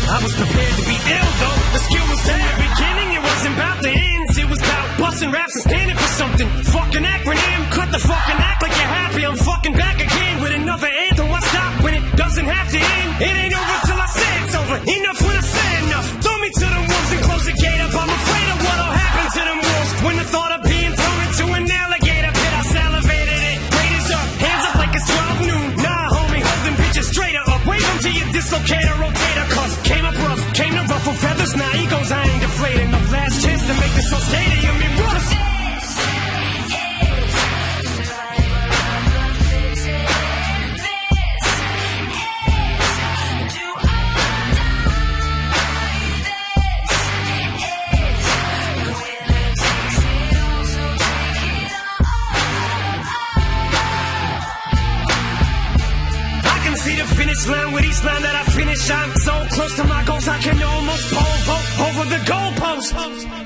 I was prepared to be ill though. The skill was there. At the beginning, it wasn't about the ends. It was about busting raps and standing for something. Fucking acronym, cut the fucking act like you're happy. I'm fucking back again with another anthem. Why stop when it doesn't have to end? It ain't over till I say it's over. Enough when I say enough. Throw me to the wolves and close the gate up. I'm afraid of what'll happen to them wolves when the thought of being thrown into an alligator pit. I salivated it. Raiders up, hands up like it's 12 noon. Nah, homie, hold them bitches straighter up. Wave them to your dislocator, rotator cuff. Came up rough, came to ruffle feathers. Now egos, I ain't deflating. The last chance to make this whole stadium in rough. See the finish line with each line that I finish. I'm so close to my goals I can almost pole vault over the goalpost.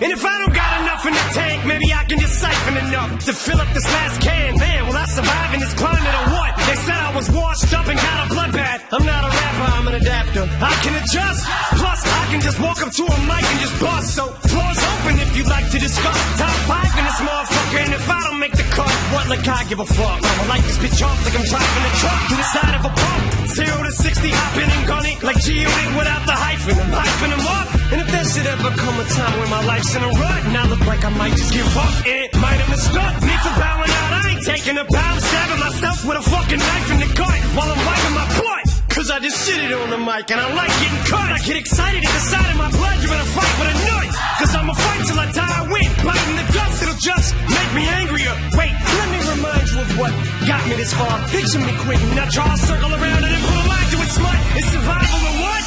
And if I don't got enough in the tank, maybe I can just siphon enough to fill up this last can. Man, will I survive in this climate or what? They said I was washed up and got a bloodbath. I'm not a rapper, I'm an adapter. I can adjust, plus I can just walk up to a mic and just bust. So floor's open if you'd like to discuss. Top 5 in this motherfucker, and if I don't make the cut, what like I give a fuck? I'ma light this bitch off like I'm driving a truck to the side of a pump. 0 to 60, hopping and gunning like G-Unit without the hyphen. I'm hyping them up. And if there should ever come a time when my life's in a rut and I look like I might just give up, it might have mistook me for bowing out. I ain't taking a bow, I'm stabbing myself with a fucking knife in the gut while I'm wiping my butt. Cause I just shit it on the mic and I like getting cut. I get excited at the sight of my blood. You're gonna fight with a nut. Cause I'ma fight till I die, I win. Biting the dust, it'll just make me angrier. Wait, let me remind you of what got me this far. Picture me quitting, now draw a circle around it and put a line to it, slut. It's survival or what?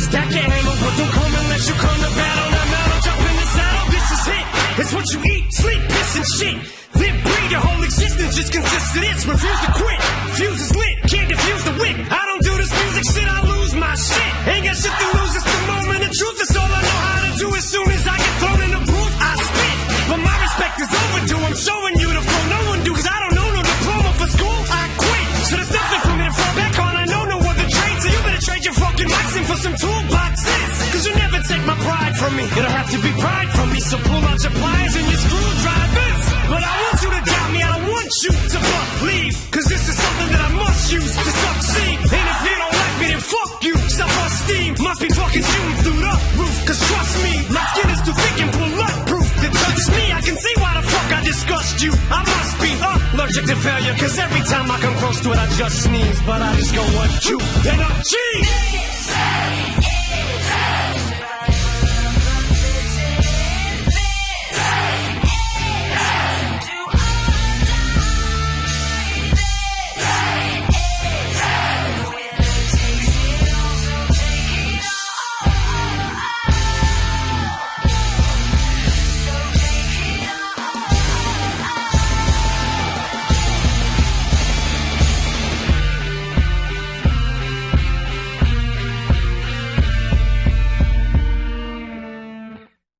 Stack your ammo, but don't come unless you come to battle. I'm out, I'm jumping the saddle, this is it. It's what you eat, sleep, piss, and shit. Live, breathe, your whole existence just consists of this. Refuse to quit, fuse is lit, can't defuse the wick. I don't do this music shit, I lose my shit. Ain't got shit to lose, it's the moment of truth. It's all I know how to do. As soon as I get thrown in the booth, I spit. But my respect is overdue, I'm showing you the flow no one do. Cause I don't know no diploma for school, I quit. So there's nothing for me to fall back on, I know no other trade. So you better trade your fucking mics in for some toolboxes. Cause you never take my pride from me. It'll have to be pride from me. So pull out your pliers and your screwdrivers. But I want you to doubt me, I don't want you to believe. Cause this is something that I must use to succeed. And if you don't like me, then fuck you. Self-esteem must be fucking shooting through the roof. Cause trust me, my skin is too thick and bulletproof to touch me. I can see why the fuck I disgust you. I must be allergic to failure. Cause every time I come close to it, I just sneeze. But I just go, what you then achieve.